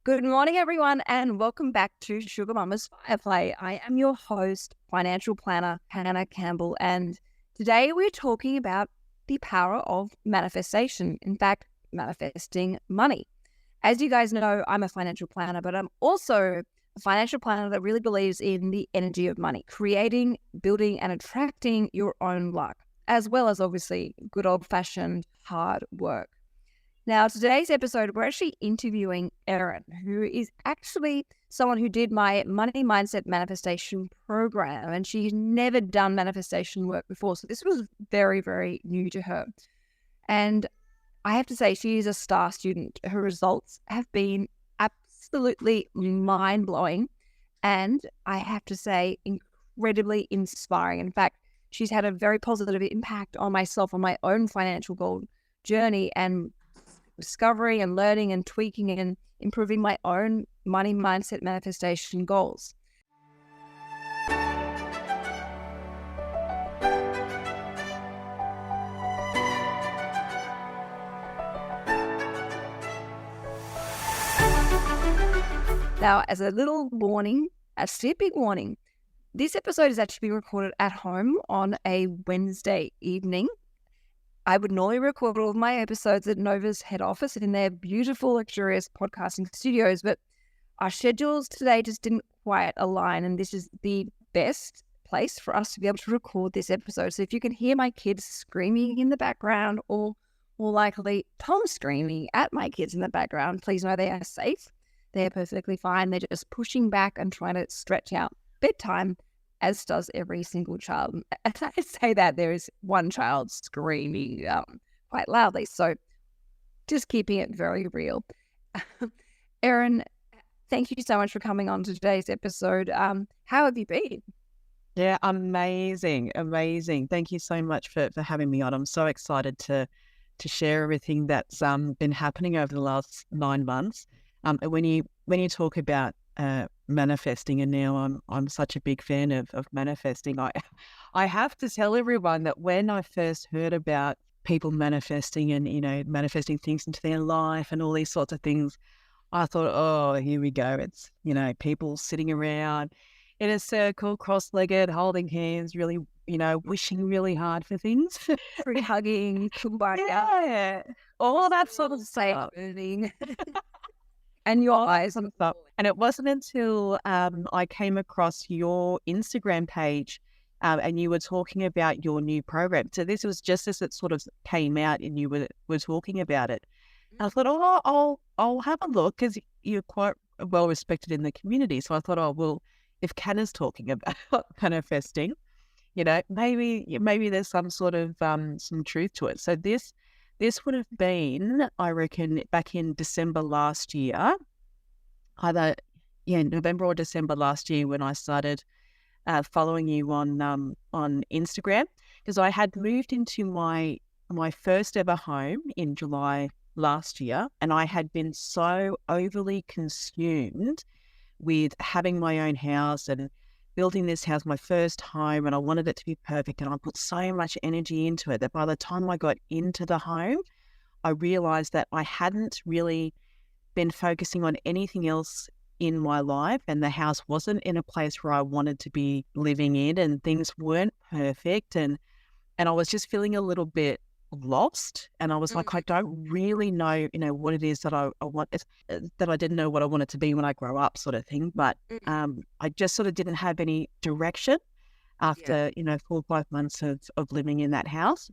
Good morning, everyone, and welcome back to Sugar Mama's Fireplay. I am your host, financial planner Hannah Campbell, and today we're talking about the power of manifestation. In fact, manifesting money. As you guys know, I'm a financial planner, but I'm also a financial planner that really believes in the energy of money, creating, building, and attracting your own luck, as well as obviously good old-fashioned hard work. Now, today's episode, we're actually interviewing Erin, who is actually someone who did my money mindset manifestation program, and she's never done manifestation work before. So this was very, very new to her. And I have to say, she is a star student. Her results have been absolutely mind-blowing, and I have to say, incredibly inspiring. In fact, she's had a very positive impact on myself, on my own financial goal journey, and discovering and learning and tweaking and improving my own money mindset manifestation goals. Now, as a little warning, a big warning, this episode is actually being recorded at home on a Wednesday evening. I would normally record all of my episodes at Nova's head office in their beautiful, luxurious podcasting studios, but our schedules today just didn't quite align, and this is the best place for us to be able to record this episode. So if you can hear my kids screaming in the background, or more likely Tom screaming at my kids in the background, please know they are safe. They're perfectly fine. They're just pushing back and trying to stretch out bedtime, as does every single child. As I say that, there is one child screaming quite loudly. So just keeping it very real. Erin, thank you so much for coming on to today's episode. How have you been? Yeah, amazing. Thank you so much for having me on. I'm so excited to share everything that's been happening over the last 9 months. And when you talk about manifesting, and now I'm such a big fan of manifesting. I have to tell everyone that when I first heard about people manifesting and manifesting things into their life and all these sorts of things, I thought, oh, here we go. It's people sitting around in a circle, cross-legged, holding hands, really wishing really hard for things, Hugging, yeah, all that sort of stuff. And your eyes on Stuff. And it wasn't until I came across your Instagram page and you were talking about your new program. So this was just as it sort of came out and you were talking about it. I thought, I'll have a look, because you're quite well respected in the community. So I thought, oh, well, if Hannah's talking about manifesting, maybe there's some sort of some truth to it. So this would have been, I reckon, back in December last year, November or December last year, when I started following you on Instagram, because I had moved into my first ever home in July last year, and I had been so overly consumed with having my own house and building this house, my first home, and I wanted it to be perfect, and I put so much energy into it that by the time I got into the home, I realized that I hadn't really been focusing on anything else in my life, and the house wasn't in a place where I wanted to be living in, and things weren't perfect, and I was just feeling a little bit lost, and I was like, I don't really know, what it is that I want, that I didn't know what I wanted to be when I grow up, sort of thing. But I just sort of didn't have any direction after 4 or 5 months of living in that house.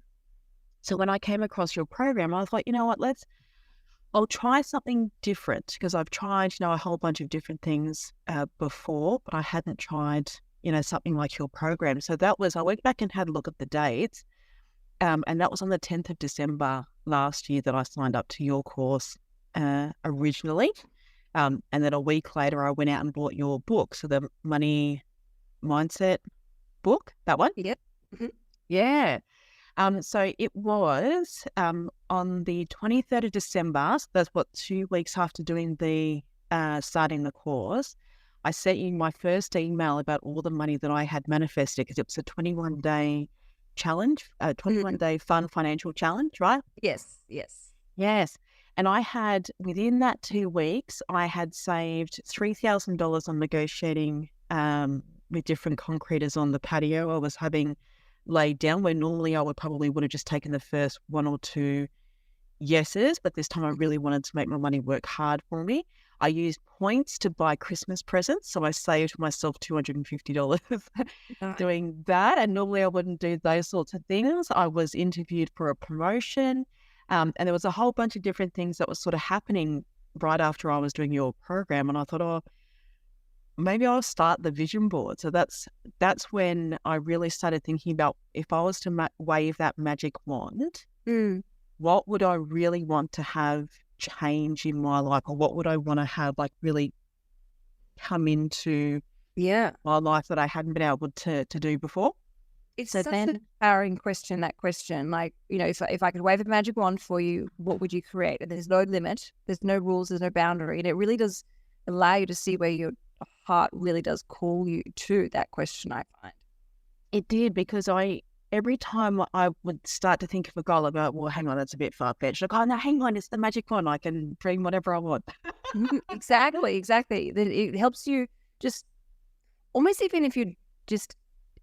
So when I came across your program, I was like, you know what, I'll try something different, because I've tried a whole bunch of different things before, but I hadn't tried something like your program. So I went back and had a look at the dates. And that was on the 10th of December last year that I signed up to your course originally. And then a week later, I went out and bought your book. So the Money Mindset book, that one? Yep. Mm-hmm. Yeah. So it was on the 23rd of December. So that's 2 weeks after doing the starting the course. I sent you my first email about all the money that I had manifested, because it was a 21-day challenge, a 21-day fun financial challenge, right? Yes. Yes. And I had, within that 2 weeks, I had saved $3,000 on negotiating with different concreters on the patio I was having laid down, where normally I would have just taken the first one or two yeses, but this time I really wanted to make my money work hard for me. I used points to buy Christmas presents, so I saved myself $250 Nice. doing that. And normally I wouldn't do those sorts of things. I was interviewed for a promotion, and there was a whole bunch of different things that was sort of happening right after I was doing your program. And I thought, oh, maybe I'll start the vision board. So that's when I really started thinking about, if I was to wave that magic wand, what would I really want to have change in my life, or what would I want to have like really come into my life that I hadn't been able to do before? It's such an empowering question, that question. Like, if I could wave a magic wand for you, what would you create? And there's no limit, there's no rules, there's no boundary. And it really does allow you to see where your heart really does call you to that question, I find. It did, because every time I would start to think of a goal, I'd go, well, hang on, that's a bit far-fetched. Like, oh, no, hang on, it's the magic wand. I can dream whatever I want. Exactly. It helps you just, almost even if you're just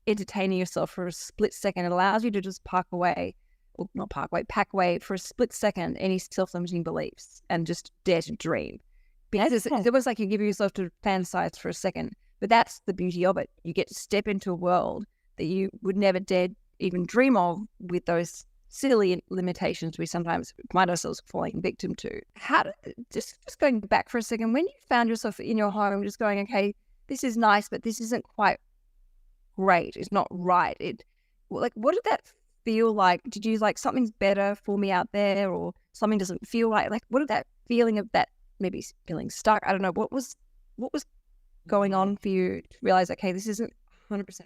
entertaining yourself for a split second, it allows you to just pack away for a split second any self-limiting beliefs and just dare to dream. Because it's almost like you give yourself to fantasize for a second. But that's the beauty of it. You get to step into a world that you would never dare even dream of, with those silly limitations we sometimes find ourselves falling victim to. Just going back for a second, when you found yourself in your home just going, okay, this is nice, but this isn't quite great, it's not right. What did that feel like? Did you like, something's better for me out there, or something doesn't feel right? Like, what did that feeling of that, maybe feeling stuck, I don't know, what was going on for you to realize, okay, this isn't 100% right?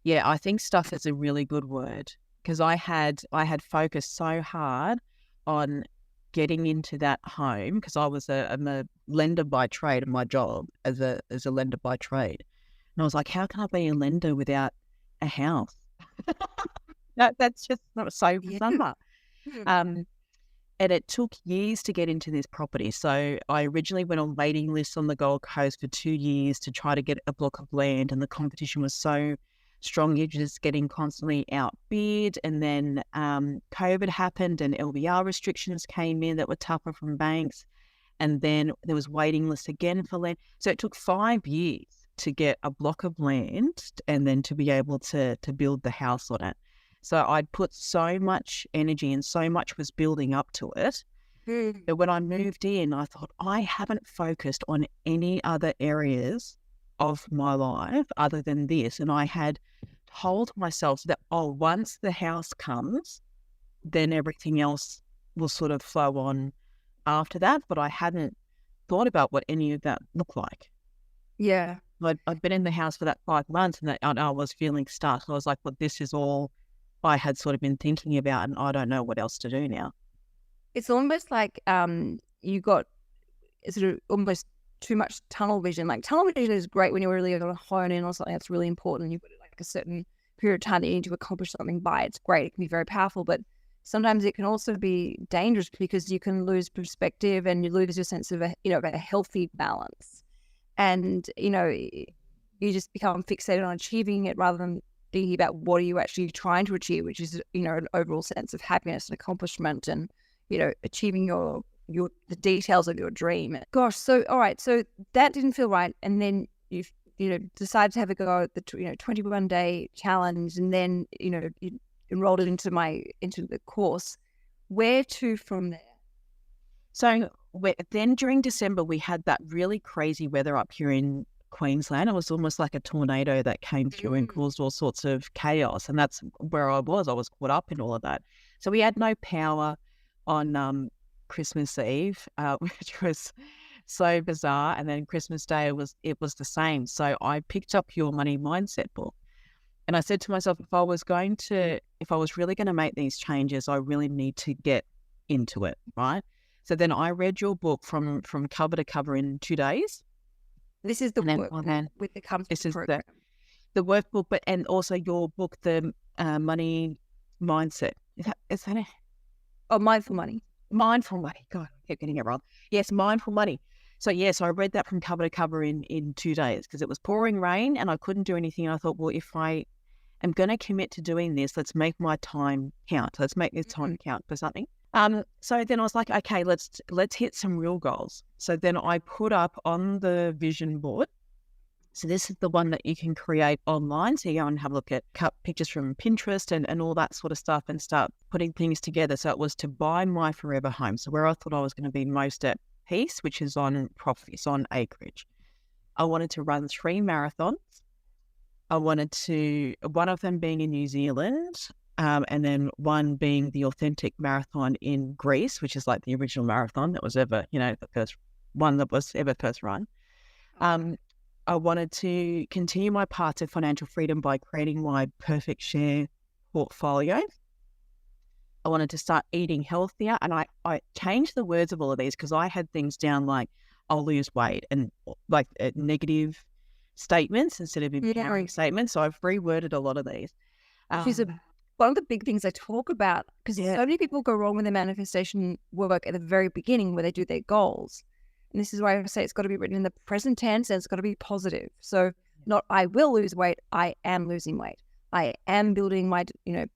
Yeah, I think stuff is a really good word, because I had focused so hard on getting into that home, because I'm a lender by trade, and my job as a lender by trade. And I was like, how can I be a lender without a house? That's just not so summer. And it took years to get into this property. So I originally went on waiting lists on the Gold Coast for 2 years to try to get a block of land, and the competition was so strong, you're just getting constantly outbid. And then COVID happened, and LVR restrictions came in that were tougher from banks. And then there was waiting lists again for land. So it took 5 years to get a block of land and then to be able to build the house on it. So I'd put so much energy, and so much was building up to it, that when I moved in, I thought, I haven't focused on any other areas of my life other than this. And I had told myself that, once the house comes, then everything else will sort of flow on after that. But I hadn't thought about what any of that looked like. Yeah. I'd been in the house for that 5 months, and I was feeling stuck. I was like, well, this is all I had sort of been thinking about, and I don't know what else to do now. It's almost like you got sort of almost too much tunnel vision. Like, tunnel vision is great when you're really going to hone in on something that's really important. You've got like a certain period of time that you need to accomplish something by. It's great. It can be very powerful, but sometimes it can also be dangerous, because you can lose perspective and you lose your sense of a healthy balance. And, you just become fixated on achieving it rather than thinking about what are you actually trying to achieve, which is, an overall sense of happiness and accomplishment, and, achieving the details of your dream. Gosh. So, all right. So that didn't feel right. And then you decided to have a go at the, 21-day challenge. And then, you enrolled it into the course. Where to from there? So then during December, we had that really crazy weather up here in Queensland. It was almost like a tornado that came through and caused all sorts of chaos. And that's where I was. I was caught up in all of that. So we had no power on Christmas Eve, which was so bizarre. And then Christmas Day, it was the same. So I picked up your money mindset book, and I said to myself, if I was really going to make these changes, I really need to get into it, right? So then I read your book from cover to cover in 2 days. This is the work with the company. This is the workbook, and also your book, the money mindset. Is that it? Oh, mindful money. mindful money. God, I keep getting it wrong. Yes, mindful money. So yes, I read that from cover to cover in 2 days because it was pouring rain and I couldn't do anything. I thought, well, if I am going to commit to doing this, let's make my time count. Let's make this time count for something. So then I was like, okay, let's hit some real goals. So then I put up on the vision board. So this is the one that you can create online. So you go and have a look at cut pictures from Pinterest and all that sort of stuff and start putting things together. So it was to buy my forever home. So where I thought I was going to be most at peace, which is on profits, on acreage. I wanted to run 3 marathons. I wanted to, one of them being in New Zealand, and then one being the authentic marathon in Greece, which is like the original marathon that was ever, the first one that was ever first run. I wanted to continue my path to financial freedom by creating my perfect share portfolio. I wanted to start eating healthier, and I changed the words of all of these because I had things down like I'll lose weight and like negative statements instead of empowering statements. So I've reworded a lot of these. Which is one of the big things I talk about because so many people go wrong with their manifestation work at the very beginning where they do their goals. And this is why I say it's got to be written in the present tense and it's got to be positive. So not I will lose weight, I am losing weight. I am building my,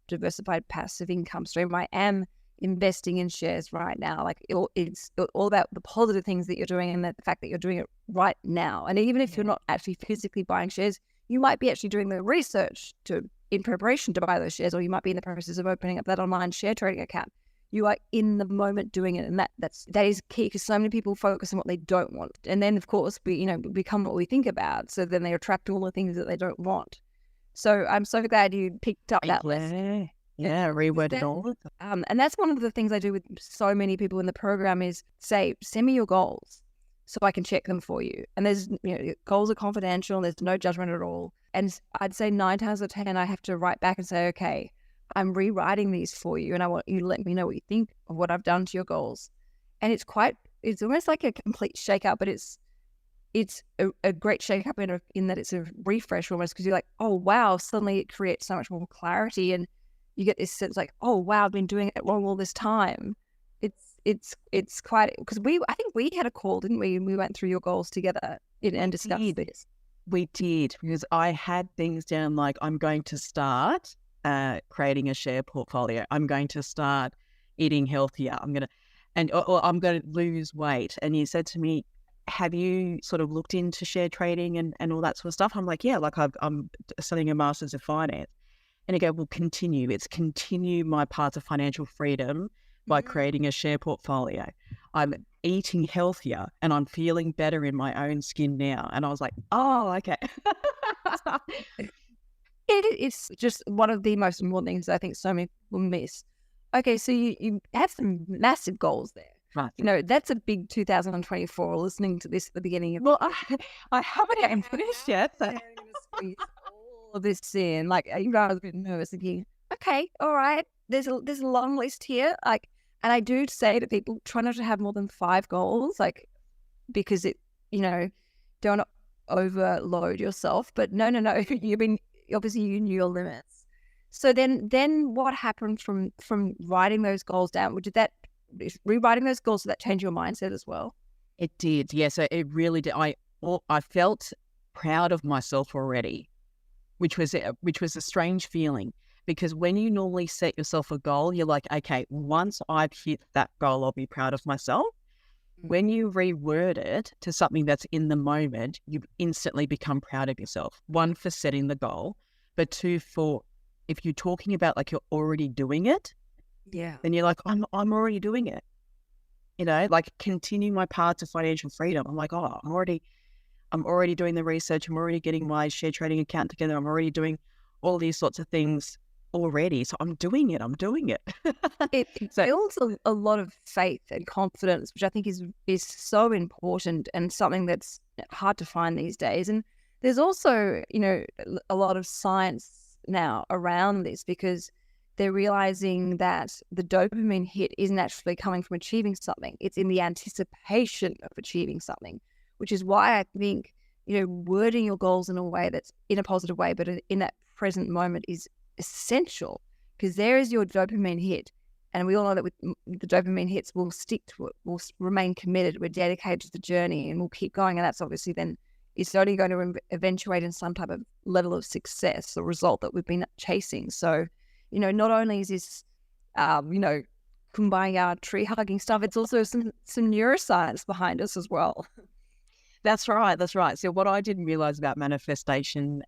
diversified passive income stream. I am investing in shares right now. Like it's all about the positive things that you're doing and the fact that you're doing it right now. And even if you're not actually physically buying shares, you might be actually doing the research in preparation to buy those shares, or you might be in the process of opening up that online share trading account. You are in the moment doing it, and that is key because so many people focus on what they don't want, and then of course we become what we think about. So then they attract all the things that they don't want. So I'm so glad you picked up that list. Yeah, reworded all of them. And that's one of the things I do with so many people in the program is say, send me your goals so I can check them for you. And there's goals are confidential. There's no judgment at all. And I'd say 9 times out of 10, I have to write back and say, okay, I'm rewriting these for you and I want you to let me know what you think of what I've done to your goals. And it's almost like a complete shakeout, but it's a great shakeout in that it's a refresh almost because you're like, oh, wow, suddenly it creates so much more clarity and you get this sense like, oh, wow, I've been doing it wrong all this time. It's quite, because I think we had a call, didn't we? We went through your goals together and discussed this. We did, because I had things down like I'm going to start creating a share portfolio. I'm going to start eating healthier. I'm going to lose weight. And you said to me, have you sort of looked into share trading and all that sort of stuff? I'm like, yeah, like I'm studying a master's of finance. And you go, well, continue my path of financial freedom by creating a share portfolio. I'm eating healthier and I'm feeling better in my own skin now. And I was like, oh, okay. It's just one of the most important things I think so many people miss. Okay, so you have some massive goals there. Right. That's a big 2024 listening to this at the beginning. Well, I haven't even finished yet. So. I'm going to squeeze all of this in. Like, you guys are a bit nervous thinking, okay, all right, there's a long list here. Like, and I do say to people, try not to have more than 5 goals, like, because don't overload yourself. But no, obviously you knew your limits. So then what happened from writing those goals down? Rewriting those goals, did that change your mindset as well? It did, yeah. So it really did. I felt proud of myself already, which was a strange feeling, because when you normally set yourself a goal, you're like, okay, once I've hit that goal, I'll be proud of myself. When you reword it to something that's in the moment, you instantly become proud of yourself. 1, for setting the goal, but 2, for if you're talking about like you're already doing it, then you're like, I'm already doing it. Like continue my path to financial freedom. I'm like, oh, I'm already doing the research. I'm already getting my share trading account together. I'm already doing all these sorts of things already. So I'm doing it. It builds a lot of faith and confidence, which I think is so important and something that's hard to find these days. And there's also, a lot of science now around this because they're realizing that the dopamine hit isn't actually coming from achieving something. It's in the anticipation of achieving something, which is why I think, wording your goals in a way that's in a positive way, but in that present moment is essential, because there is your dopamine hit. And we all know that with the dopamine hits, we'll stick to it, we'll remain committed, we're dedicated to the journey, and we'll keep going. And that's obviously then it's only going to eventuate in some type of level of success, the result that we've been chasing. So, not only is this, kumbaya tree hugging stuff, it's also some neuroscience behind us as well. That's right. That's right. So what I didn't realize about manifestation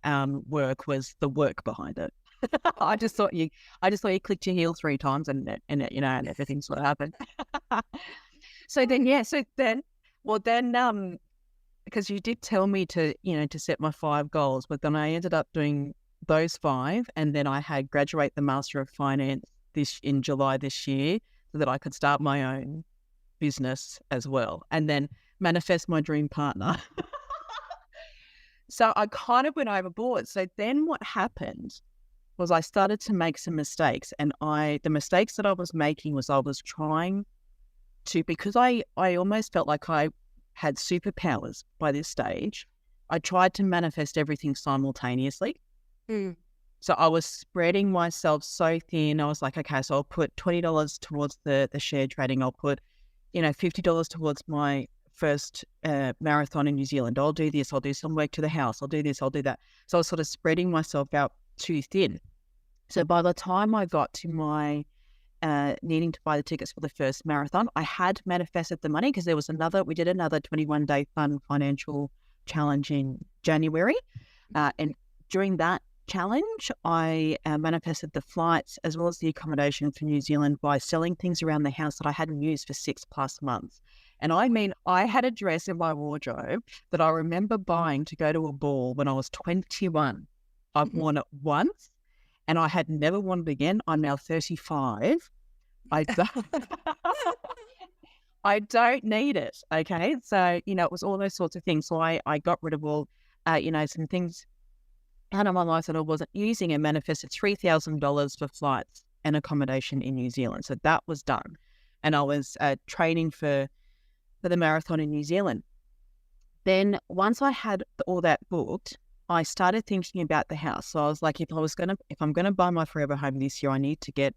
work was the work behind it. I just thought you clicked your heel 3 times and everything sort of happened. Because you did tell me to set my 5 goals, but then I ended up doing those 5, and then I had graduate the Master of Finance in July this year, so that I could start my own business as well, and then manifest my dream partner. So I kind of went overboard. So then what happened was I started to make some mistakes, and the mistakes that I was making was I was trying to, because I almost felt like I had superpowers by this stage, I tried to manifest everything simultaneously. So I was spreading myself so thin. I was like, okay, so I'll put $20 towards the share trading. I'll put, $50 towards my first marathon in New Zealand. I'll do this. I'll do some work to the house. I'll do this. I'll do that. So I was sort of spreading myself out too thin. So by the time I got to my needing to buy the tickets for the first marathon, I had manifested the money, because we did another 21-day fun financial challenge in January. And during that challenge, I manifested the flights as well as the accommodation for New Zealand by selling things around the house that I hadn't used for 6+ months. And I mean, I had a dress in my wardrobe that I remember buying to go to a ball when I was 21. I've worn it once and I had never worn it again. I'm now 35. I don't need it. Okay. So, it was all those sorts of things. So I got rid of all, some things out of my life that I wasn't using, and manifested $3,000 for flights and accommodation in New Zealand. So that was done. And I was training for the marathon in New Zealand. Then once I had all that booked, I started thinking about the house. So I was like, if I'm going to buy my forever home this year, I need to get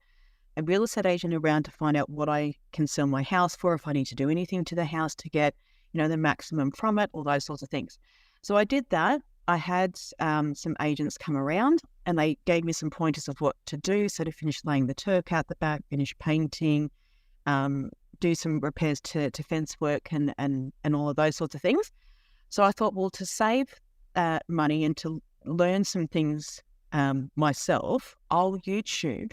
a real estate agent around to find out what I can sell my house for, if I need to do anything to the house to get, the maximum from it, all those sorts of things. So I did that. I had some agents come around, and they gave me some pointers of what to do. So to finish laying the turf out the back, finish painting, do some repairs to fence work and all of those sorts of things. So I thought, well, to save money and to learn some things myself, I'll YouTube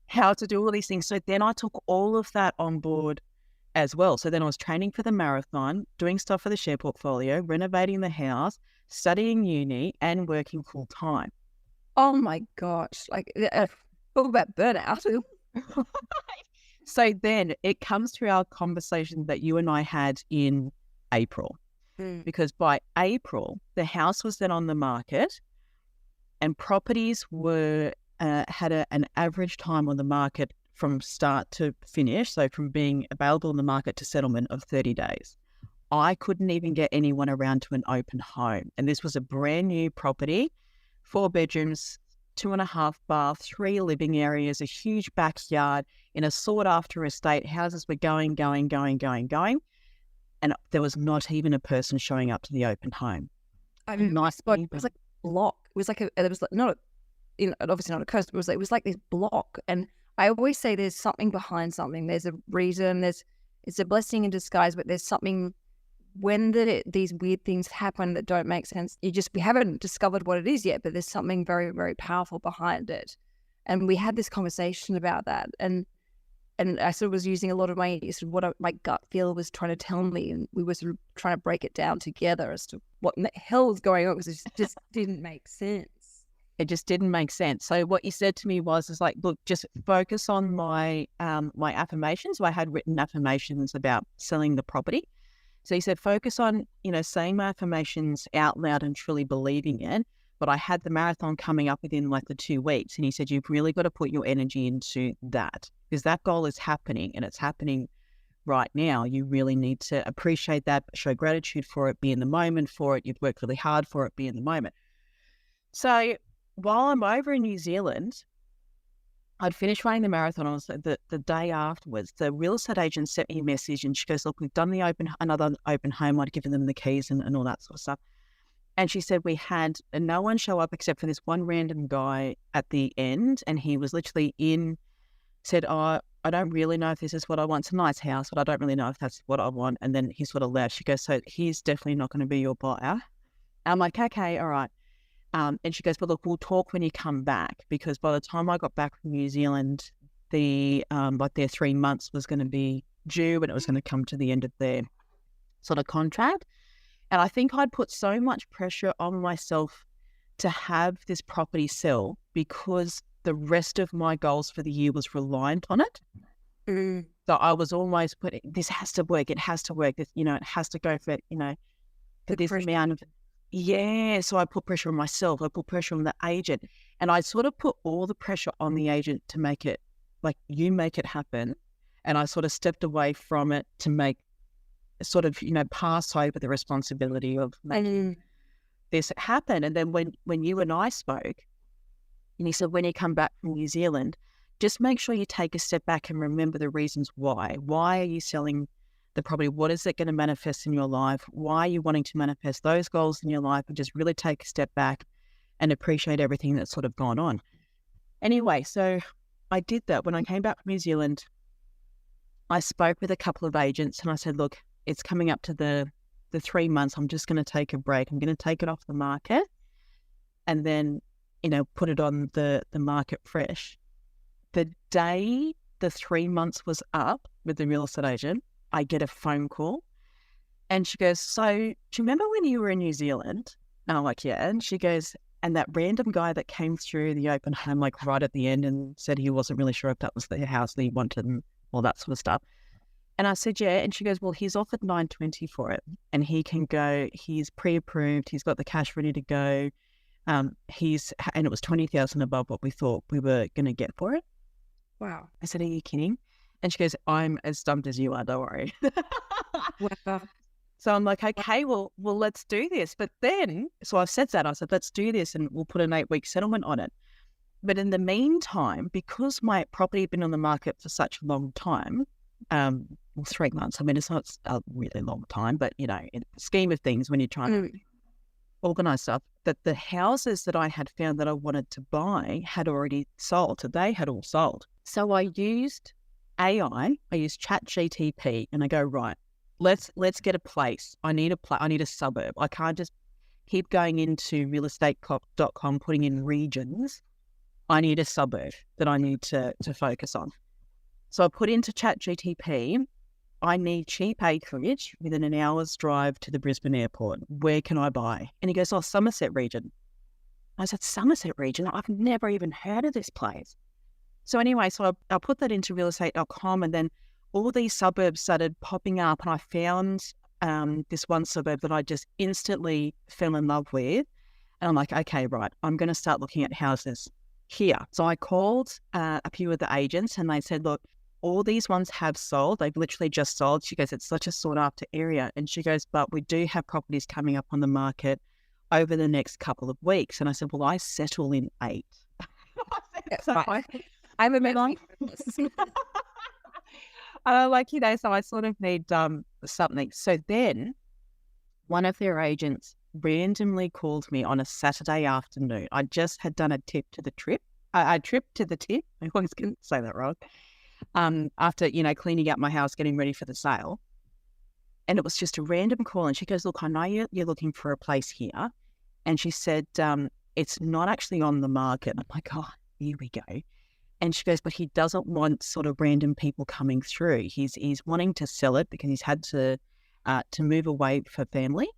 how to do all these things. So then I took all of that on board as well. So then I was training for the marathon, doing stuff for the share portfolio, renovating the house, studying uni, and working full time. Oh my gosh. Like, talk about burnout. So then it comes to our conversation that you and I had in April, because by April, the house was then on the market, and properties were had an average time on the market from start to finish, so from being available in the market to settlement, of 30 days. I couldn't even get anyone around to an open home. And this was a brand new property, 4 bedrooms, 2.5 baths, 3 living areas, a huge backyard in a sought after estate. Houses were going. And there was not even a person showing up to the open home. I mean, it was like a block. It was like obviously not a coast, but it was like this block. And I always say there's something behind something. There's a reason. It's a blessing in disguise, but there's something when these weird things happen that don't make sense. We haven't discovered what it is yet, but there's something very, very powerful behind it. And we had this conversation about that. And I sort of was using a lot of my gut feel was trying to tell me, and we were sort of trying to break it down together as to what the hell was going on, because it just didn't make sense. It just didn't make sense. So what you said to me was like, look, just focus on my my affirmations. So I had written affirmations about selling the property. So he said, focus on, saying my affirmations out loud and truly believing it. But I had the marathon coming up within like the 2 weeks. And he said, you've really got to put your energy into that, because that goal is happening, and it's happening right now. You really need to appreciate that, show gratitude for it, be in the moment for it. You've worked really hard for it, be in the moment. So while I'm over in New Zealand, I'd finished running the marathon. I was the day afterwards, the real estate agent sent me a message and she goes, look, we've done another open home. I'd given them the keys and all that sort of stuff. And she said we had no one show up except for this one random guy at the end. And he was literally said, oh, I don't really know if this is what I want. It's a nice house, but I don't really know if that's what I want. And then he sort of left. She goes, so he's definitely not going to be your buyer. I'm like, okay, all right. And she goes, but look, we'll talk when you come back, because by the time I got back from New Zealand, their 3 months was going to be due and it was going to come to the end of their sort of contract. And I think I'd put so much pressure on myself to have this property sell because the rest of my goals for the year was reliant on it. So I was almost putting, this has to work. It has to work. It has to go for, for this amount of. Yeah, so I put pressure on myself. I put pressure on the agent, and I sort of put all the pressure on the agent to make it, like, you make it happen. And I sort of stepped away from it to make sort of, pass over the responsibility of making this happen. And then when you and I spoke, and he said, when you come back from New Zealand, just make sure you take a step back and remember the reasons why. Why are you selling the property? What is it going to manifest in your life? Why are you wanting to manifest those goals in your life? And just really take a step back and appreciate everything that's sort of gone on. Anyway, so I did that. When I came back from New Zealand, I spoke with a couple of agents and I said, look, it's coming up to the 3 months. I'm just going to take a break. I'm going to take it off the market and then, put it on the market fresh. The day the 3 months was up with the real estate agent, I get a phone call and she goes, so do you remember when you were in New Zealand? And I'm like, yeah. And she goes, and that random guy that came through the open home, like right at the end, and said he wasn't really sure if that was the house that he wanted and all that sort of stuff. And I said, yeah. And she goes, well, he's offered $920 for it and he can go, he's pre-approved. He's got the cash ready to go. And it was 20,000 above what we thought we were going to get for it. Wow. I said, are you kidding? And she goes, I'm as stumped as you are, don't worry. Wow. So I'm like, okay, well, let's do this. But then, so I've said that, I said, let's do this and we'll put an 8-week settlement on it. But in the meantime, because my property had been on the market for such a long time, 3 months, I mean, it's not a really long time, but, in the scheme of things, when you're trying to organise stuff, that the houses that I had found that I wanted to buy had already sold. So they had all sold. So I used AI, I used ChatGTP, and I go, right, let's get a place. I need a suburb. I can't just keep going into realestate.com, putting in regions. I need a suburb that I need to focus on. So I put into ChatGTP, I need cheap acreage within an hour's drive to the Brisbane airport. Where can I buy? And he goes, oh, Somerset region. I said, Somerset region? I've never even heard of this place. So anyway, so I put that into realestate.com and then all these suburbs started popping up and I found this one suburb that I just instantly fell in love with. And I'm like, okay, right, I'm going to start looking at houses here. So I called a few of the agents and they said, look, all these ones have sold. They've literally just sold. She goes, it's such a sought after area. And she goes, but we do have properties coming up on the market over the next couple of weeks. And I said, well, I settle in 8. I'm a bit so I sort of need something. So then one of their agents randomly called me on a Saturday afternoon. I just had done a trip to the tip. I always can say that wrong. After, cleaning out my house, getting ready for the sale. And it was just a random call. And she goes, look, I know you're looking for a place here. And she said, it's not actually on the market. I'm like, oh, here we go. And she goes, but he doesn't want sort of random people coming through. He's wanting to sell it because he's had to move away for family.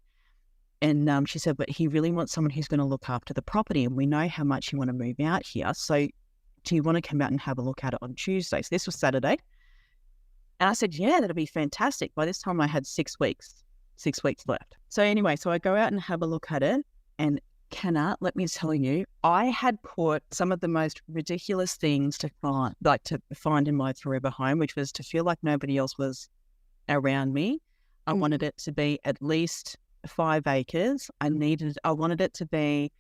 And she said, but he really wants someone who's going to look after the property. And we know how much you want to move out here. So do you want to come out and have a look at it on Tuesday? So this was Saturday. And I said, yeah, that'd be fantastic. By this time I had 6 weeks left. So anyway, so I go out and have a look at it. And let me tell you, I had put some of the most ridiculous things to find in my forever home, which was to feel like nobody else was around me. I wanted it to be at least 5 acres. I wanted it to be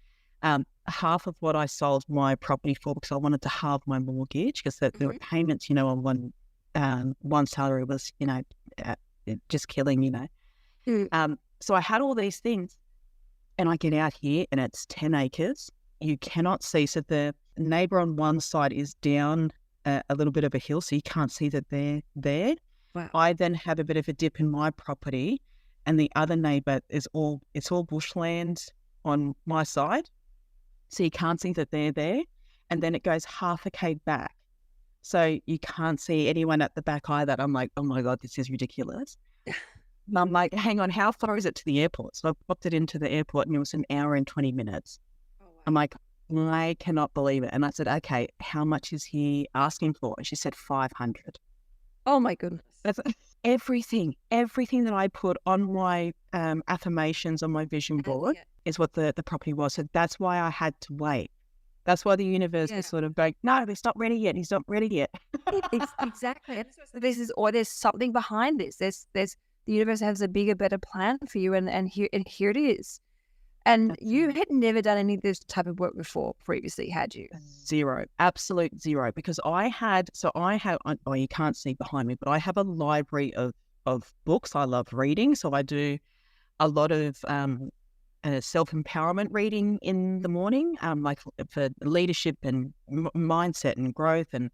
half of what I sold my property for because I wanted to halve my mortgage because the Mhm. payments, on one salary was, uh, just killing, Mm. So I had all these things and I get out here and it's 10 acres. You cannot see. So the neighbour on one side is down a little bit of a hill, so you can't see that they're there. Wow. I then have a bit of a dip in my property and the other neighbour it's all bushland on my side. So you can't see that they're there. And then it goes half a k's back. So you can't see anyone at the back either. I'm like, oh my God, this is ridiculous. And I'm like, hang on, how far is it to the airport? So I popped it into the airport and it was an hour and 20 minutes. Oh, wow. I'm like, I cannot believe it. And I said, okay, how much is he asking for? And she said 500. Oh my goodness. That's everything that I put on my affirmations on my vision board Yeah. is what the property was. So that's why I had to wait. That's why the universe was sort of going, no, he's not ready yet. He's not ready yet. Exactly. And so there's something behind this. There's the universe has a bigger, better plan for you, and here it is. And you had never done any of this type of work before previously, had you? Zero, absolute zero. Because oh, you can't see behind me, but I have a library of books. I love reading. So I do a lot of self-empowerment reading in the morning, like for leadership and mindset and growth and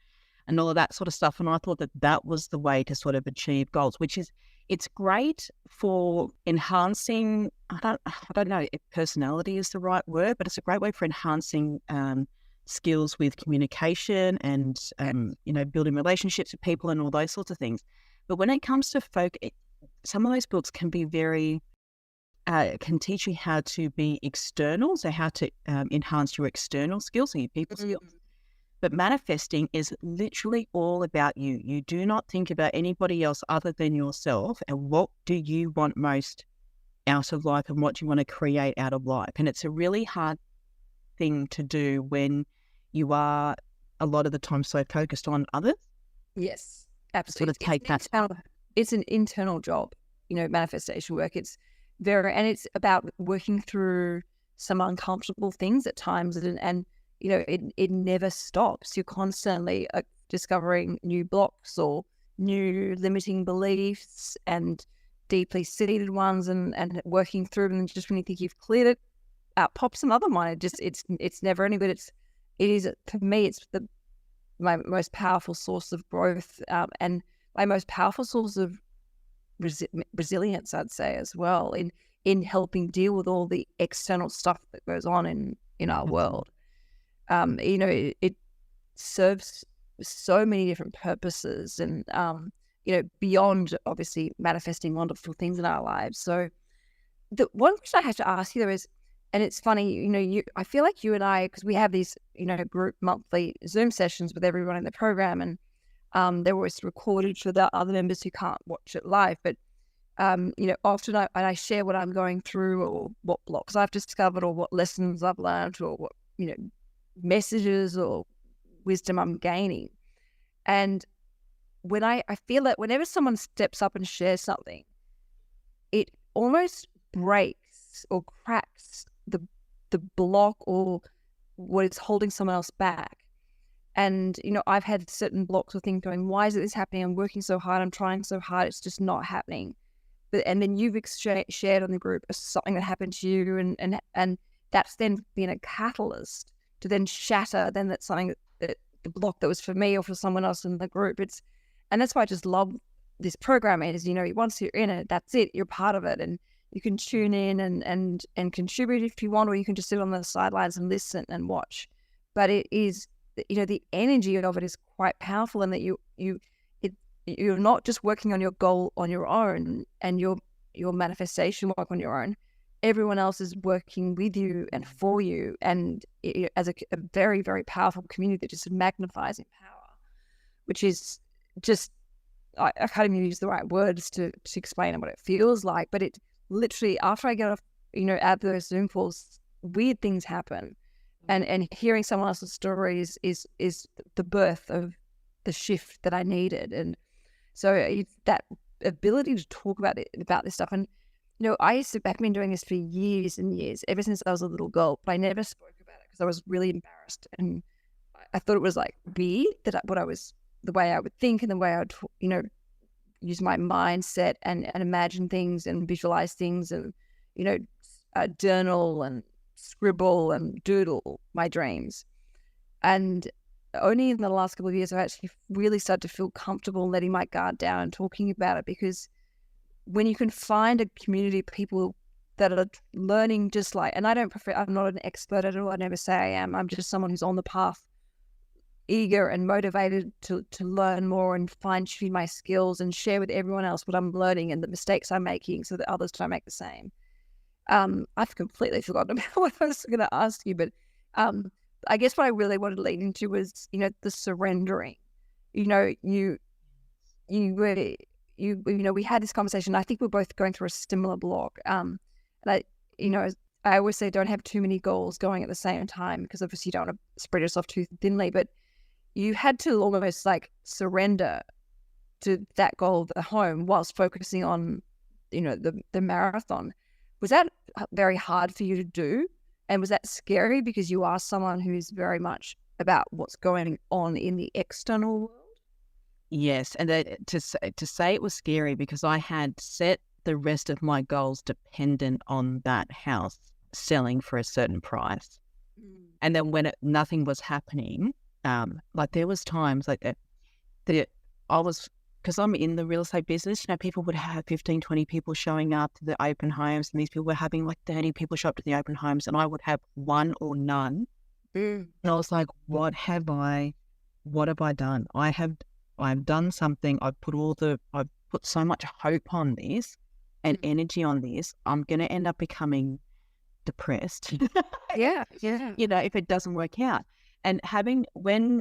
all of that sort of stuff. And I thought that was the way to sort of achieve goals, which is, it's great for enhancing, I don't know if personality is the right word, but it's a great way for enhancing skills with communication and, building relationships with people and all those sorts of things. But when it comes to some of those books can be very, can teach you how to be external, so how to enhance your external skills and your people skills. But manifesting is literally all about you. You do not think about anybody else other than yourself and what do you want most out of life and what do you want to create out of life. And it's a really hard thing to do when you are a lot of the time so focused on others. Yes, absolutely. Sort of take that. It's an internal job, manifestation work. It's about working through some uncomfortable things at times, and it never stops. You're constantly discovering new blocks or new limiting beliefs and deeply seated ones, and working through them. And just when you think you've cleared it, out pops another one. It's never ending, but it is for me. It's my most powerful source of growth, and my most powerful source of resilience, I'd say, as well, in helping deal with all the external stuff that goes on in our world. It serves so many different purposes, and beyond obviously manifesting wonderful things in our lives. So the one question I have to ask you though is, and it's funny, I feel like you and I, because we have these group monthly Zoom sessions with everyone in the program, and they're always recorded for the other members who can't watch it live. But often I share what I'm going through, or what blocks I've discovered, or what lessons I've learned, or what messages or wisdom I'm gaining. And when I feel that whenever someone steps up and shares something, it almost breaks or cracks the block or what is holding someone else back. And I've had certain blocks or things going, why is this happening? I'm working so hard, I'm trying so hard, it's just not happening. And then you've shared on the group something that happened to you, and that's then been a catalyst to then shatter. Then that's something that the block that was for me or for someone else in the group. And that's why I just love this program. Is once you're in it, that's it. You're part of it, and you can tune in and contribute if you want, or you can just sit on the sidelines and listen and watch. But it is, the energy of it is quite powerful, and that you're not just working on your goal on your own and your manifestation work on your own. Everyone else is working with you and for you, and as a very, very powerful community that just magnifies in power, which is just, I can't even use the right words to explain what it feels like. But it literally, after I get off, out of those Zoom calls, weird things happen, and hearing someone else's stories is the birth of the shift that I needed. And so it's that ability to talk about this stuff. And I've been doing this for years and years, ever since I was a little girl, but I never spoke about it because I was really embarrassed. And I thought it was like weird that the way I would think and the way I would, use my mindset and imagine things and visualize things and, journal and scribble and doodle my dreams. And only in the last couple of years, I've actually really started to feel comfortable letting my guard down and talking about it, because when you can find a community of people that are learning just like, and I'm not an expert at all. I never say I am. I'm just someone who's on the path, eager and motivated to learn more and fine tune my skills and share with everyone else what I'm learning and the mistakes I'm making so that others don't make the same. I've completely forgotten about what I was going to ask you, but I guess what I really wanted to lead into was, the surrendering. We had this conversation. I think we're both going through a similar block. And I always say don't have too many goals going at the same time, because obviously you don't want to spread yourself too thinly, but you had to almost like surrender to that goal of the home whilst focusing on, the marathon. Was that very hard for you to do? And was that scary because you are someone who's very much about what's going on in the external world? Yes. And to say it was scary because I had set the rest of my goals dependent on that house selling for a certain price. And then when nothing was happening, like there was times like that I was, because I'm in the real estate business, people would have 15, 20 people showing up to the open homes, and these people were having like 30 people show up to the open homes, and I would have one or none. And I was like, what have I done? I've done something. I've put so much hope on this and energy on this. I'm going to end up becoming depressed. Yeah. If it doesn't work out. And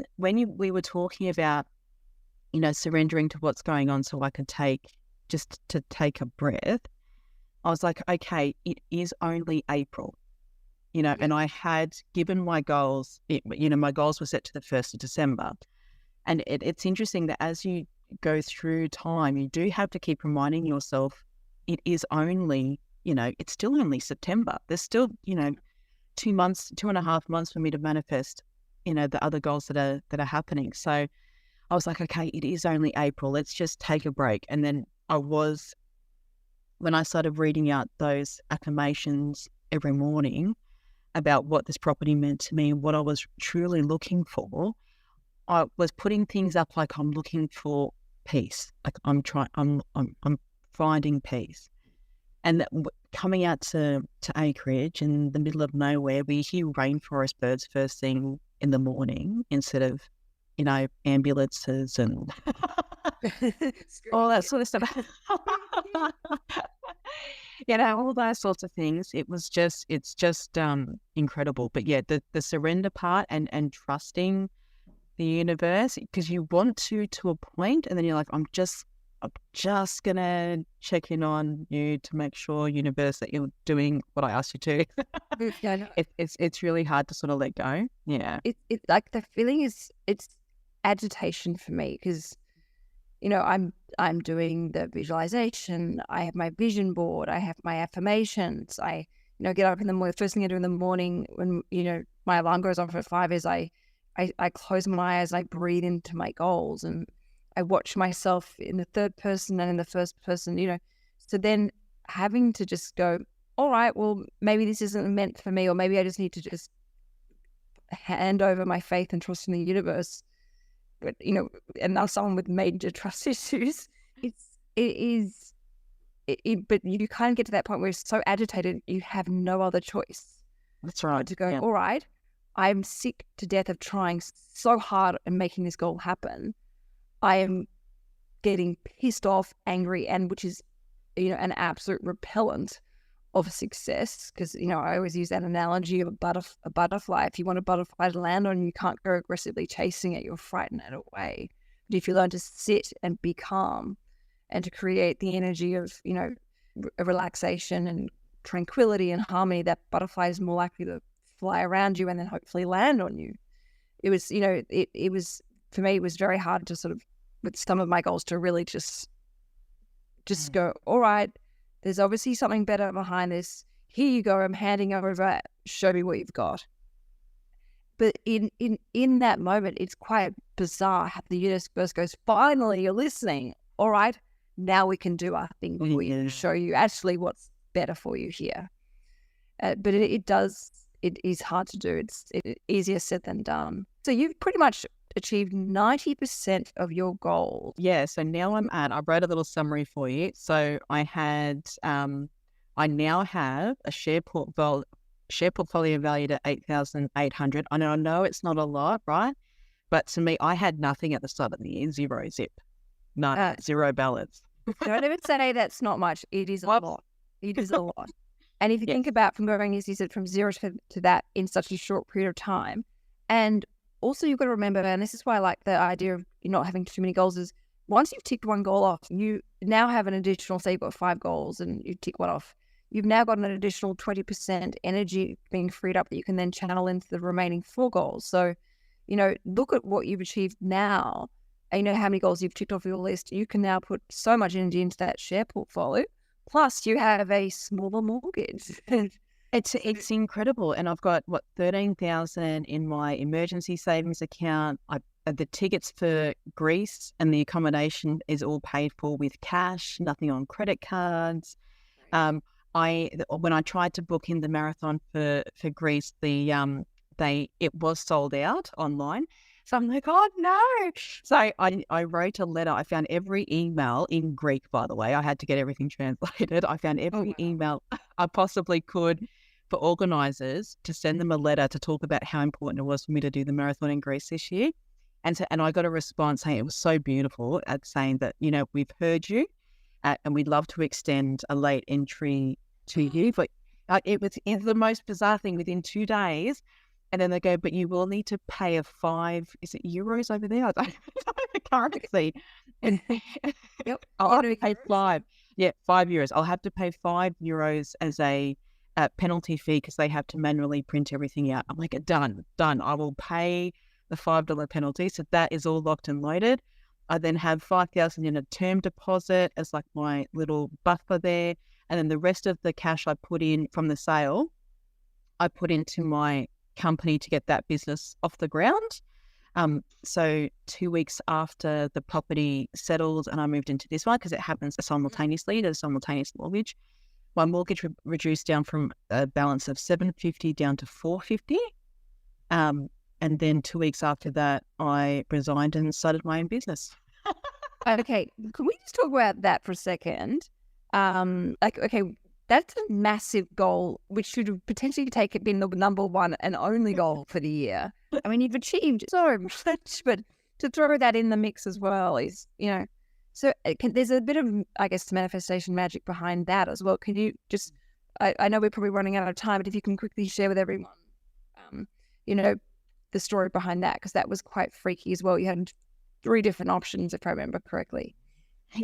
we were talking about, surrendering to what's going on so I could take a breath, I was like, okay, it is only April, and I had given my goals, my goals were set to the 1st of December. And it's interesting that as you go through time, you do have to keep reminding yourself it is only, it's still only September. There's still, 2.5 months for me to manifest, the other goals that are happening. So I was like, okay, it is only April. Let's just take a break. And then when I started reading out those affirmations every morning about what this property meant to me and what I was truly looking for, I was putting things up like I'm looking for peace. Like I'm finding peace. And coming out to acreage in the middle of nowhere, we hear rainforest birds first thing in the morning instead of, ambulances and all that sort of stuff. All those sorts of things. It's just incredible. But yeah, the surrender part and trusting the universe, because you want to a point, and then you're like, I'm just gonna check in on you to make sure, universe, that you're doing what I asked you to. Yeah, it's really hard to sort of let go. Yeah, it like the feeling is, it's agitation for me, because I'm doing the visualization. I have my vision board. I have my affirmations. I get up in the morning. First thing I do in the morning when my alarm goes off at 5 is I close my eyes. I breathe into my goals, and I watch myself in the third person and in the first person. So then having to just go, all right, well, maybe this isn't meant for me, or maybe I just need to just hand over my faith and trust in the universe. But and now someone with major trust issues, but you kind of get to that point where it's so agitated, you have no other choice. That's right. To go, all right, I'm sick to death of trying so hard and making this goal happen. I am getting pissed off, angry, and which is, an absolute repellent of success, because I always use that analogy of a butterfly. If you want a butterfly to land on, you can't go aggressively chasing it, you'll frighten it away. But if you learn to sit and be calm and to create the energy of relaxation and tranquility and harmony, that butterfly is more likely to fly around you and then hopefully land on you. It was it was, for me, it was very hard to sort of, with some of my goals, to really just go, all right, there's obviously something better behind this. Here you go. I'm handing over. Show me what you've got. But in that moment, it's quite bizarre how the universe goes, finally, you're listening. All right, now we can do our thing for you, show you actually what's better for you here. But it is hard to do. It's easier said than done. So you've pretty much achieved 90% of your goals. Yeah, so now I wrote a little summary for you. So I now have a share portfolio valued at 8,800. I know it's not a lot, right? But to me, I had nothing at the start of the year, zero zip, none, zero balance. Don't even say that's not much. It is a lot. It is a lot. And if you think about from going, as you said, from zero to that in such a short period of time, and also you've got to remember, and this is why I like the idea of you not having too many goals, is once you've ticked one goal off, you now have an additional, say you've got 5 goals and you tick one off, you've now got an additional 20% energy being freed up that you can then channel into the remaining 4 goals. So, look at what you've achieved now, and how many goals you've ticked off your list. You can now put so much energy into that share portfolio. Plus, you have a smaller mortgage. It's incredible, and I've got 13,000 in my emergency savings account. The tickets for Greece and the accommodation is all paid for with cash, nothing on credit cards. When I tried to book in the marathon for Greece, it was sold out online. So I'm like, oh no. So I wrote a letter. I found every email in Greek, by the way. I had to get everything translated. I found every email I possibly could for organisers to send them a letter to talk about how important it was for me to do the marathon in Greece this year. And I got a response saying it was so beautiful at saying that, we've heard you and we'd love to extend a late entry to you. But it's the most bizarre thing within 2 days. And then they go, but you will need to pay is it euros over there? I don't know the currency. Yep. I'll have to pay 5. Yeah, €5. I'll have to pay €5 as a penalty fee because they have to manually print everything out. I'm like, done. I will pay the $5 penalty. So that is all locked and loaded. I then have 5,000 in a term deposit as like my little buffer there. And then the rest of the cash I put in from the sale, I put into my company to get that business off the ground. So 2 weeks after the property settled and I moved into this one, because it happens simultaneously, there's a simultaneous mortgage, my mortgage reduced down from a balance of $750 down to $450. And then 2 weeks after that, I resigned and started my own business. Okay, can we just talk about that for a second? That's a massive goal, which should potentially been the number one and only goal for the year. I mean, you've achieved so much, but to throw that in the mix as well is, so there's a bit of, I guess, manifestation magic behind that as well. Can you just, I know we're probably running out of time, but if you can quickly share with everyone, the story behind that, because that was quite freaky as well. You had 3 different options, if I remember correctly.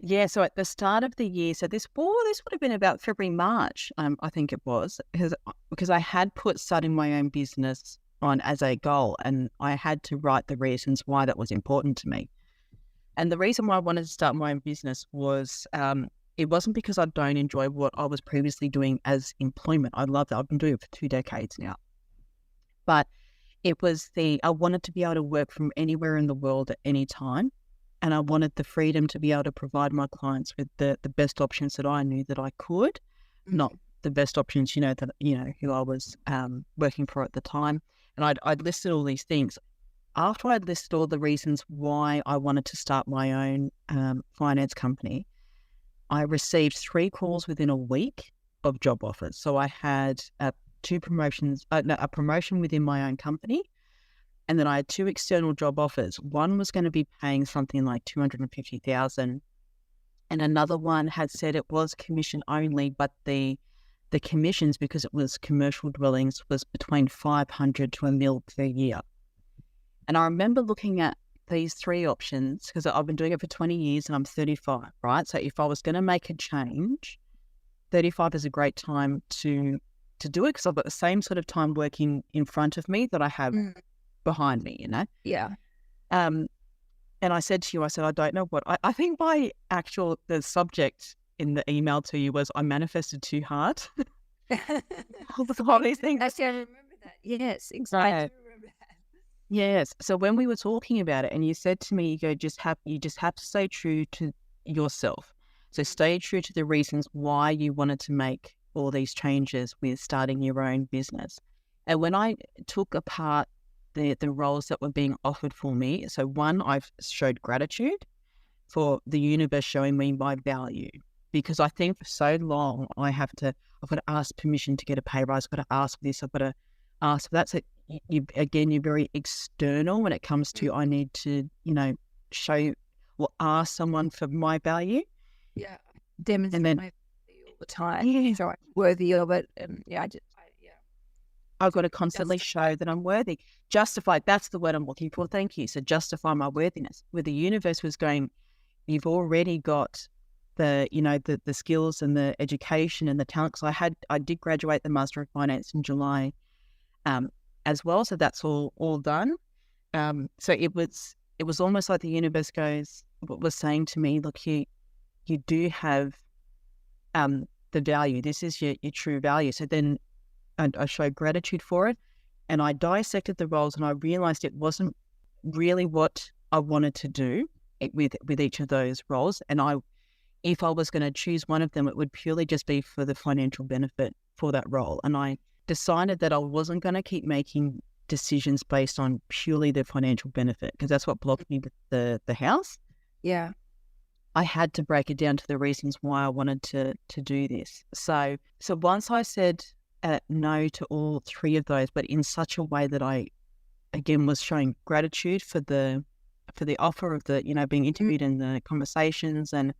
Yeah, so at the start of the year, so this would have been about February, March, I think it was, because I had put starting my own business on as a goal, and I had to write the reasons why that was important to me. And the reason why I wanted to start my own business was it wasn't because I don't enjoy what I was previously doing as employment. I love that. I've been doing it for 2 decades now. But it was I wanted to be able to work from anywhere in the world at any time. And I wanted the freedom to be able to provide my clients with the best options that I knew that I could, not the best options, who I was working for at the time. And I'd listed all these things. After I'd listed all the reasons why I wanted to start my own finance company, I received 3 calls within a week of job offers. So I had 2 promotions, a promotion within my own company. And then I had 2 external job offers. One was going to be paying something like $250,000, and another one had said it was commission only, but the commissions, because it was commercial dwellings, was between $500 to $1 million per year. And I remember looking at these 3 options because I've been doing it for 20 years and I'm 35, right? So if I was going to make a change, 35 is a great time to do it because I've got the same sort of time working in front of me that I have behind me, Yeah. And I said to you, I don't know what I think the subject in the email to you was I manifested too hard. All these things. Actually, I remember that. Yes, exactly. I do remember that. Yes. So when we were talking about it, and you said to me, you just have to stay true to yourself. So stay true to the reasons why you wanted to make all these changes with starting your own business. And when I took apart the roles that were being offered for me, so one, I've showed gratitude for the universe showing me my value. Because I think for so long I've got to ask permission to get a pay rise, I've got to ask this, I've got to ask for that. So you're very external when it comes to, I need to, show or ask someone for my value. Yeah. Demonstrate And then, my value all the time. yeah, So I'm worthy of it. And I've got to constantly show that I'm worthy. Justify, that's the word I'm looking for. Thank you. So justify my worthiness. Where the universe was going, you've already got the skills and the education and the talent. Because I did graduate the Master of Finance in July, as well. So that's all done. So it was almost like the universe was saying to me, look, you do have the value. This is your true value. So then I showed gratitude for it, and I dissected the roles, and I realized it wasn't really what I wanted to do with each of those roles. And if I was going to choose one of them, it would purely just be for the financial benefit for that role. And I decided that I wasn't going to keep making decisions based on purely the financial benefit, because that's what blocked me with the house. Yeah. I had to break it down to the reasons why I wanted to do this. So once I said no to all three of those, but in such a way that I, again, was showing gratitude for the offer of the, being interviewed and the conversations and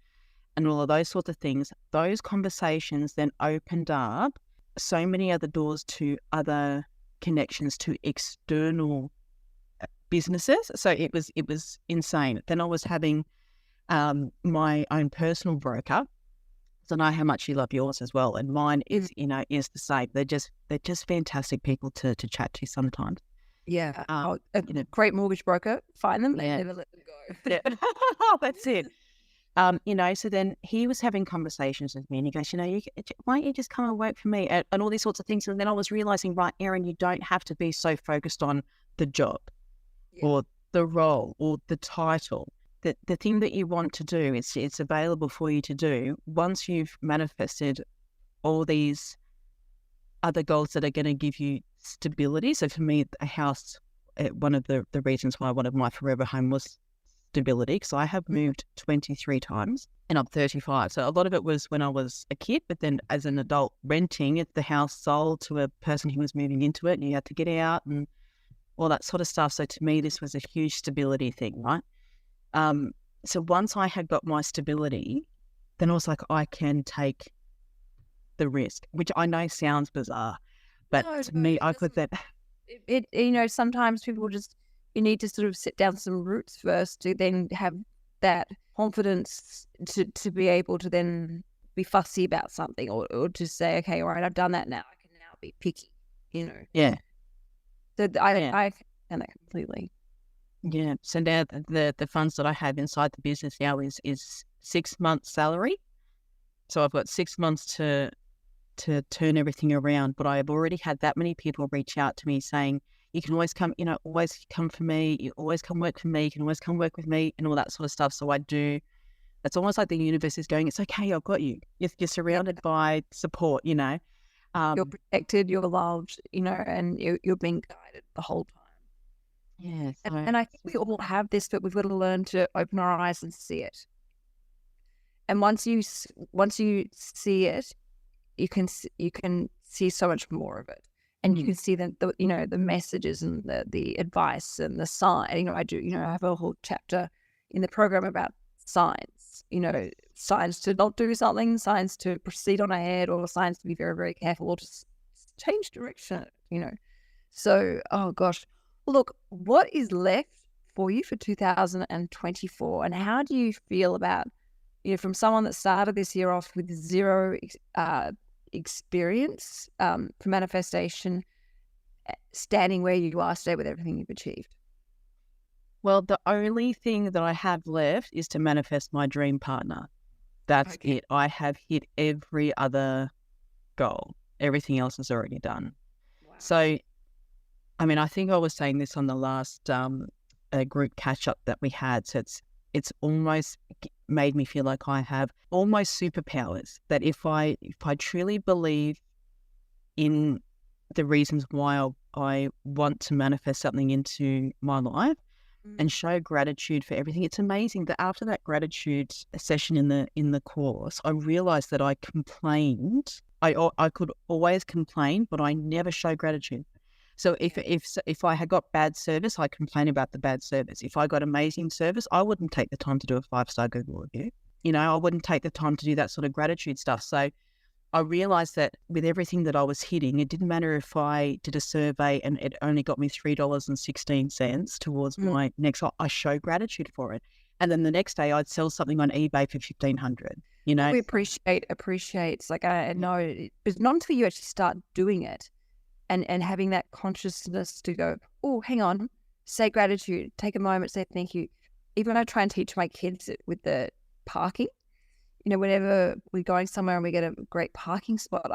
all of those sorts of things, those conversations then opened up so many other doors to other connections to external businesses. So it was insane. Then I was having my own personal broker. So I know how much you love yours as well, and mine is the same. They're just fantastic people to chat to sometimes. Yeah. Great mortgage broker. Find them. Yeah. Never let them go. Yeah. That's it. So then he was having conversations with me, and he goes, why don't you just come and work for me, and all these sorts of things. And then I was realizing, right, Erin, you don't have to be so focused on the job or the role or the title. The thing that you want to do, it's available for you to do once you've manifested all these other goals that are going to give you stability. So for me, a house, one of the reasons why I wanted my forever home was stability, because I have moved 23 times and I'm 35. So a lot of it was when I was a kid, but then as an adult renting, if the house sold to a person who was moving into it and you had to get out and all that sort of stuff. So to me, this was a huge stability thing, right? So once I had got my stability, then I was like, I can take the risk, which I know sounds bizarre, but to me, I could that. Sometimes people you need to sort of set down some roots first to then have that confidence to be able to then be fussy about something or to say, okay, all right, I've done that now. I can now be picky, Yeah. So I understand that completely. Yeah. So now the funds that I have inside the business now is 6 months salary. So I've got 6 months to turn everything around. But I have already had that many people reach out to me saying, you can always come, always come for me. You always come work for me. You can always come work with me and all that sort of stuff. So I do. It's almost like the universe is going, it's okay, I've got you. You're surrounded by support, You're protected, you're loved, and you're being guided the whole time. Yes. And I think we all have this, but we've got to learn to open our eyes and see it. And once you see it, you can see so much more of it, and you can see the messages and the advice and the sign. I have a whole chapter in the program about signs. Signs to not do something, signs to proceed on ahead, or signs to be very, very careful, or just change direction. So, oh gosh. Look, what is left for you for 2024, and how do you feel about, from someone that started this year off with zero experience for manifestation, standing where you are today with everything you've achieved? Well, the only thing that I have left is to manifest my dream partner. That's it. I have hit every other goal. Everything else is already done. Wow. So I mean, I think I was saying this on the last group catch up that we had. So it's almost made me feel like I have almost superpowers. That if I truly believe in the reasons why I want to manifest something into my life and show gratitude for everything, it's amazing that after that gratitude session in the course, I realized that I complained. I could always complain, but I never show gratitude. So if I had got bad service, I complain about the bad service. If I got amazing service, I wouldn't take the time to do a 5-star Google review. I wouldn't take the time to do that sort of gratitude stuff. So I realized that with everything that I was hitting, it didn't matter if I did a survey and it only got me $3.16 towards my next. I show gratitude for it, and then the next day I'd sell something on eBay for $1,500. We appreciate. It's like I know, but not until you actually start doing it, and having that consciousness to go, oh, hang on, say gratitude, take a moment, say thank you. Even when I try and teach my kids with the parking. Whenever we're going somewhere and we get a great parking spot,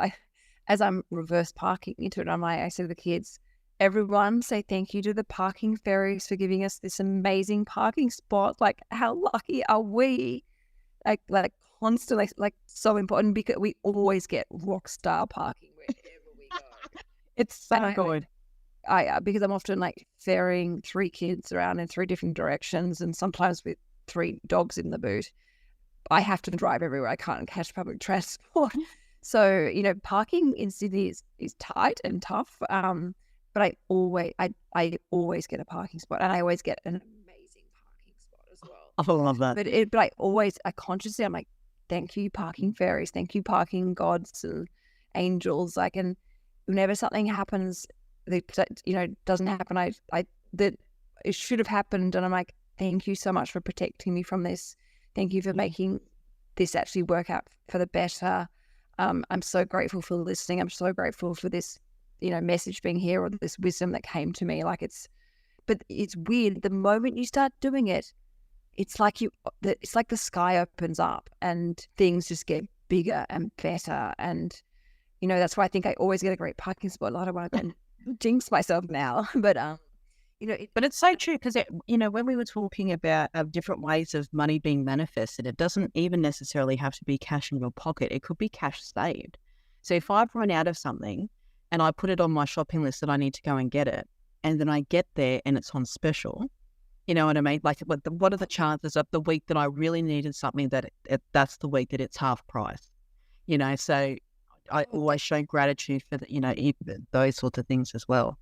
as I'm reverse parking into it, I say to the kids, everyone say thank you to the parking fairies for giving us this amazing parking spot. Like, how lucky are we? Like constantly, like so important, because we always get rock star parking wherever we go. It's so good. Because I'm often like ferrying 3 kids around in 3 different directions, and sometimes with 3 dogs in the boot. I have to drive everywhere. I can't catch public transport. So, parking in Sydney is tight and tough. But I always get a parking spot, and I always get an amazing parking spot as well. I love that. But I consciously, I'm like, thank you, parking fairies. Thank you, parking gods and angels. Like, and whenever something happens that, doesn't happen, that it should have happened. And I'm like, thank you so much for protecting me from this. Thank you for making this actually work out for the better. I'm so grateful for listening. I'm so grateful for this, message being here, or this wisdom that came to me. But it's weird. The moment you start doing it, it's like the sky opens up and things just get bigger and better. And, that's why I think I always get a great parking spot. I don't want to go and jinx myself now, but, but it's so true, because when we were talking about different ways of money being manifested, it doesn't even necessarily have to be cash in your pocket. It could be cash saved. So if I've run out of something and I put it on my shopping list that I need to go and get it, and then I get there and it's on special, you know what I mean? Like, what are the chances of the week that I really needed something that that's the week that it's half price? So I always show gratitude for even those sorts of things as well.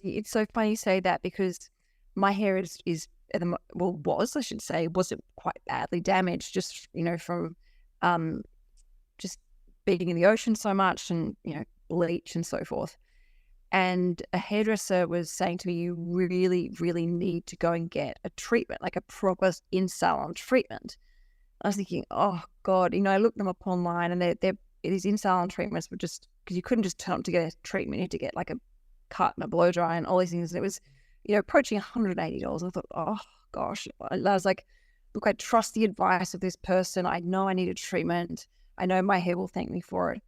It's so funny you say that, because my hair wasn't quite badly damaged, just from just being in the ocean so much, and bleach and so forth. And a hairdresser was saying to me, you really, really need to go and get a treatment, like a proper in-salon treatment. I was thinking, oh God, I looked them up online, and these in-salon treatments were just, because you couldn't just turn up to get a treatment. You had to get like a cut and a blow dry and all these things. And it was, approaching $180. I thought, oh gosh. I was like, look, I trust the advice of this person. I know I need a treatment. I know my hair will thank me for it.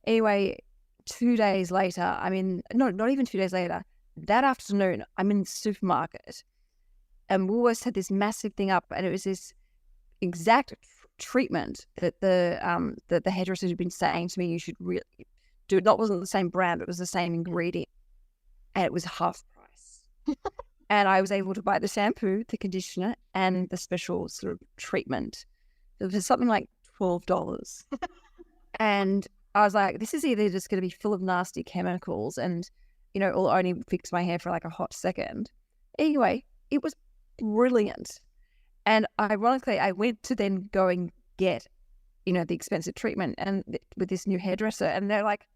Anyway, 2 days later, not even 2 days later, that afternoon, I'm in the supermarket, and Woolworths had this massive thing up, and it was this exact treatment that the hairdresser had been saying to me you should really do. It wasn't the same brand, but it was the same ingredient, and it was half price. And I was able to buy the shampoo, the conditioner, and the special sort of treatment. It was something like $12. And I was like, this is either just going to be full of nasty chemicals and it'll only fix my hair for like a hot second. Anyway, it was brilliant. And ironically, I went to then go and get, the expensive treatment with this new hairdresser. And they're like,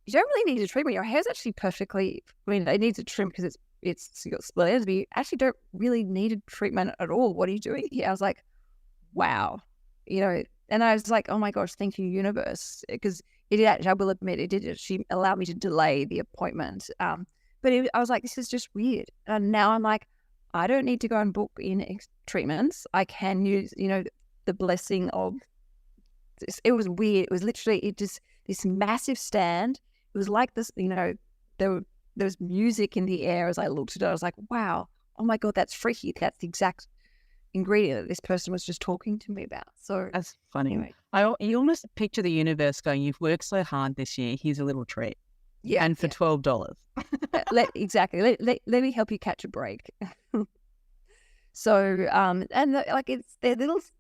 you don't really need a treatment. Your hair's actually perfectly, it needs a trim because it's got split ends, but you actually don't really need a treatment at all. What are you doing here? I was like, wow. And I was like, oh my gosh, thank you, universe. Because it did actually, I will admit, it did actually allow me to delay the appointment. But I was like, this is just weird. And now I'm like, I don't need to go and book in treatments. I can use, the blessing of this. It was weird. It was literally this massive stand. It was like this, there were there was music in the air as I looked at it. I was like, wow, oh my God, that's freaky. That's the exact ingredient that this person was just talking to me about. So That's funny. anyway, You almost picture the universe going, you've worked so hard this year, here's a little treat. yeah. And for $12. Exactly. Let me help you catch a break. So,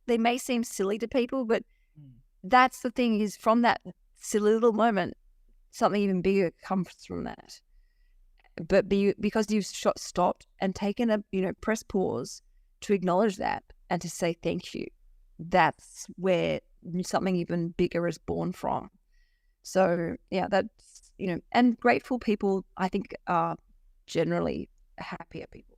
they may seem silly to people, but that's the thing is from that silly little moment, something even bigger comes from that. But because you've stopped and taken press pause to acknowledge that and to say thank you, that's where something even bigger is born from. So yeah, that's, and grateful people, I think, are generally happier people.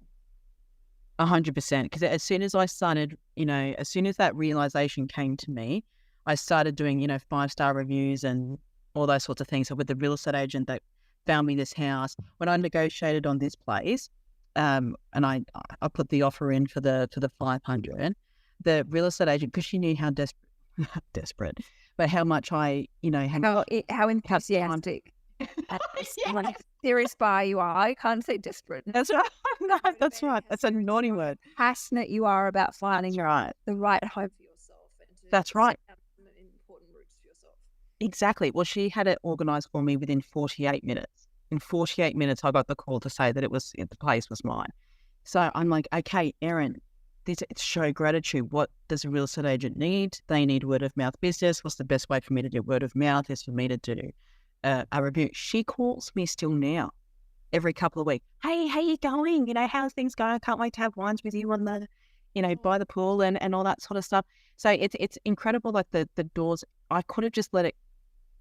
100%. Because as soon as I started, as soon as that realization came to me, I started doing, 5-star reviews and all those sorts of things. So with the real estate agent that found me this house, when I negotiated on this place, and I put the offer in for the 500, the real estate agent, because she knew how desperate, but how much I, how enthusiastic. Like serious buyer you are. I can't say desperate. That's right. No, that's right. That's a naughty word. Passionate you are about finding the right home for yourself. And that's right. Important roots for yourself. Exactly. Well, she had it organised for me within 48 minutes. In 48 minutes, I got the call to say that the place was mine. So I'm like, okay, Erin, it's show gratitude. What does a real estate agent need? They need word of mouth business. What's the best way for me to do word of mouth is for me to do a review. She calls me still now every couple of weeks. Hey, how you going? How's things going? I can't wait to have wines with you on the, by the pool and all that sort of stuff. So it's incredible. Like the doors, I could have just let it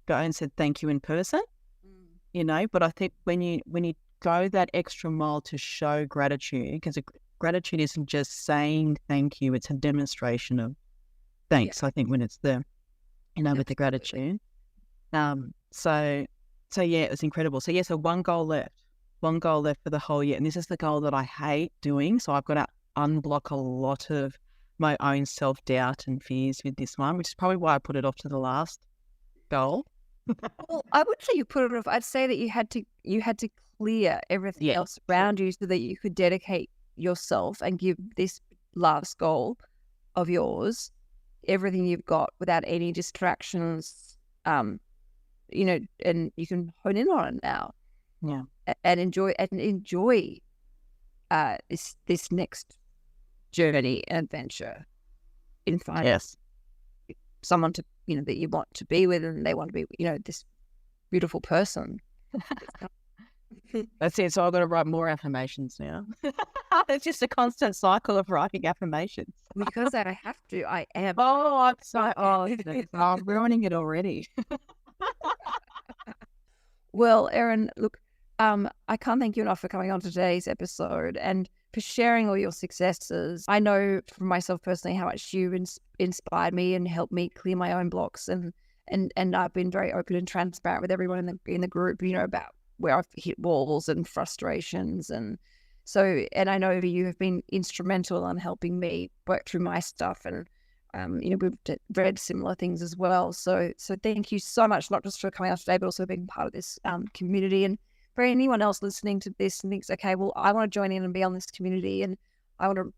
go and said thank you in person, but I think when you go that extra mile to show gratitude, because gratitude isn't just saying thank you, it's a demonstration of thanks. Yeah. I think when it's with the gratitude. So yeah, it was incredible. So yeah, so one goal left for the whole year. And this is the goal that I hate doing. So I've got to unblock a lot of my own self-doubt and fears with this one, which is probably why I put it off to the last goal. Well, I wouldn't say you put it off. I'd say that you had to clear everything else around you so that you could dedicate yourself and give this last goal of yours everything you've got without any distractions. And you can hone in on it now. Yeah. And enjoy this next journey and adventure in finding someone to that you want to be with, and they want to be this beautiful person. That's it. So I've got to write more affirmations now. It's just a constant cycle of writing affirmations. Because I have to. I am. Oh, I'm ruining it already. Well, Erin, look, I can't thank you enough for coming on today's episode and for sharing all your successes. I know for myself personally how much you inspired me and helped me clear my own blocks, and I've been very open and transparent with everyone in the group, about where I've hit walls and frustrations, and I know you have been instrumental in helping me work through my stuff, and we've read similar things as well. So thank you so much, not just for coming out today, but also being part of this community. And for anyone else listening to this and thinks, okay, well, I want to join in and be on this community, and I want to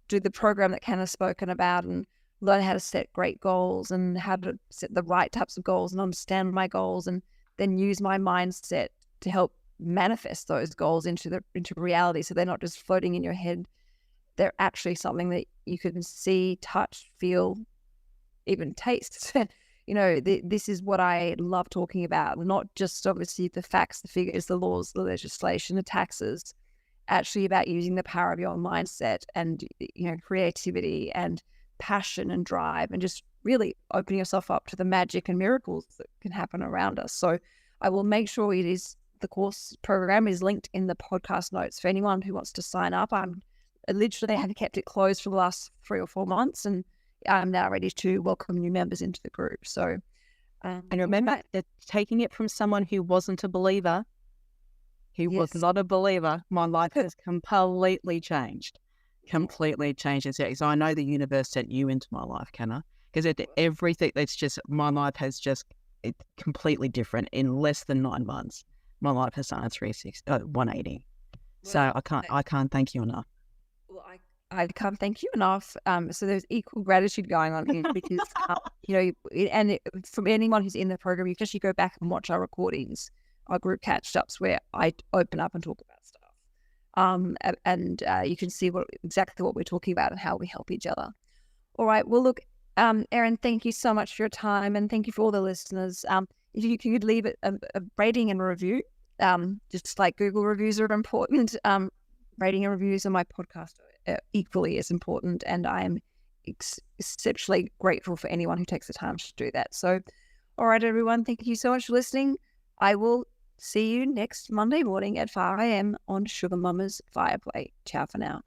do the program that Ken has spoken about and learn how to set great goals and how to set the right types of goals and understand my goals, and then use my mindset to help manifest those goals into reality, so they're not just floating in your head. They're actually something that you can see, touch, feel, even taste. This is what I love talking about, not just obviously the facts, the figures, the laws, the legislation, the taxes, actually about using the power of your mindset and, creativity and passion and drive, and just really opening yourself up to the magic and miracles that can happen around us. So I will make sure the course program is linked in the podcast notes for anyone who wants to sign up. I literally have kept it closed for the last 3 or 4 months, and I'm now ready to welcome new members into the group. So, and remember that taking it from someone who wasn't a believer, was not a believer, my life has completely changed. So I know the universe sent you into my life, Kenna, because everything that's just, my life has just, it's completely different in less than 9 months. my life has done a 180. So I can't thank you enough. Well, I can't thank you enough. So there's equal gratitude going on here because, from anyone who's in the program, you can actually go back and watch our recordings, our group catch-ups where I open up and talk about stuff. And you can see exactly what we're talking about and how we help each other. All right. Well, look, Erin, thank you so much for your time, and thank you for all the listeners. If you could leave a rating and review, just like Google reviews are important, rating and reviews on my podcast are equally as important, and I am exceptionally grateful for anyone who takes the time to do that. So, all right, everyone, thank you so much for listening. I will see you next Monday morning at 5 a.m. on Sugar Mama's Fireplay. Ciao for now.